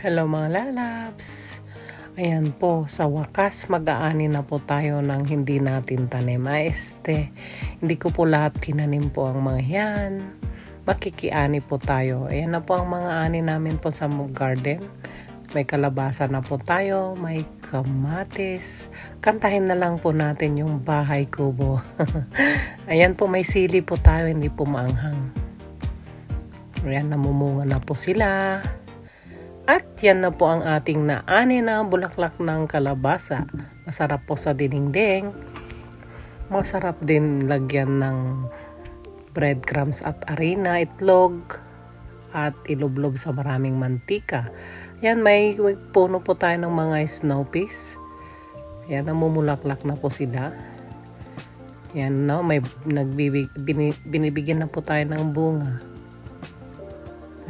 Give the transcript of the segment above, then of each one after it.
Hello mga lalabs! Ayan po, sa wakas mag-aani na po tayo ng hindi natin tanim. Hindi ko po lahat tinanim po ang mga yan. Makikiani po tayo. Ayan na po ang mga ani namin po sa garden. May kalabasa na po tayo, may kamatis. Kantahin na lang po natin yung bahay kubo. Ayan po, may sili po tayo, hindi po maanghang. Ayan, namumunga na po sila. At yan na po ang ating naani na bulaklak ng kalabasa. Masarap po sa dinengdeng. Masarap din lagyan ng breadcrumbs at harina, itlog, at ilublob sa maraming mantika. Yan, may puno po tayo ng mga snow peas. Yan, namumulaklak na po sila. Yan, no, may binibigyan na po tayo ng bunga.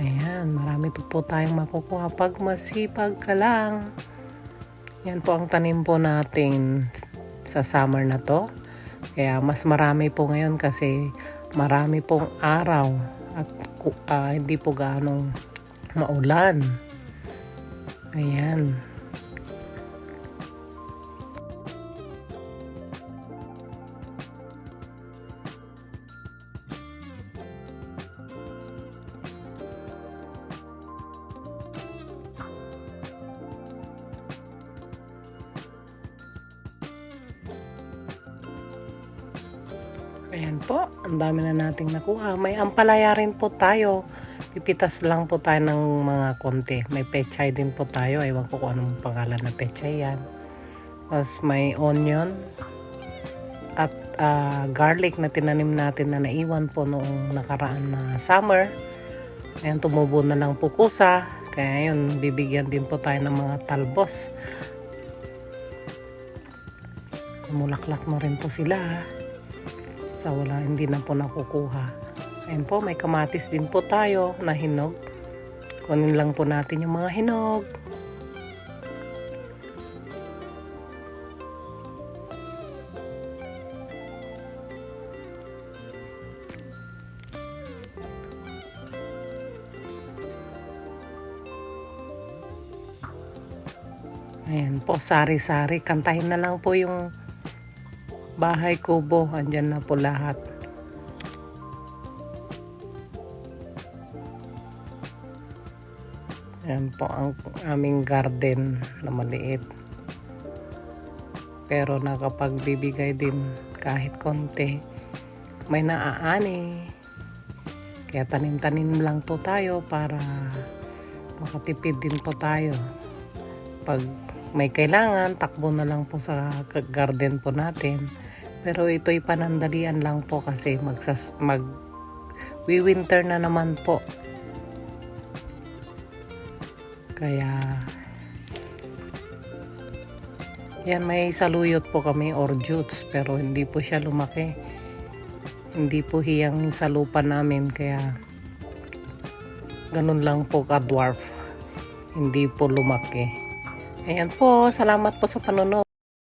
Ayan, marami po tayong makukuha pag masipag ka lang. Yan po ang tanim po natin sa summer na to. Kaya mas marami po ngayon kasi marami pong araw at hindi po ganong maulan. Ayan. Ayan po, ang dami na nating nakuha. May ampalaya rin po tayo. Pipitas lang po tayo ng mga konti. May pechay din po tayo. Ewan ko kung anong pangalan na pechay yan. Tapos may onion at garlic na tinanim natin na naiwan po noong nakaraan na summer. Ayan, tumubo na lang po kusa. Kaya yun, bibigyan din po tayo ng mga talbos. Mulaklak na rin po sila. Sa wala, hindi na po nakukuha. Ayan po, may kamatis din po tayo na hinog. Kunin lang po natin yung mga hinog. Ayan po, sari-sari. Kantahin na lang po yung bahay kubo, andyan na po lahat. Ayan po ang aming garden na maliit. Pero nakapagbibigay din kahit konti. May naaani. Kaya tanim-tanim lang po tayo para makatipid din po tayo. Pag may kailangan, takbo na lang po sa garden po natin. Pero ito'y panandalian lang po kasi mag-winter na naman po. Kaya yan, may saluyot po kami or jutes pero hindi po siya lumaki. Hindi po hiyang sa lupa namin kaya ganun lang po ka-dwarf. Hindi po lumaki. Ayan po, salamat po sa panonood.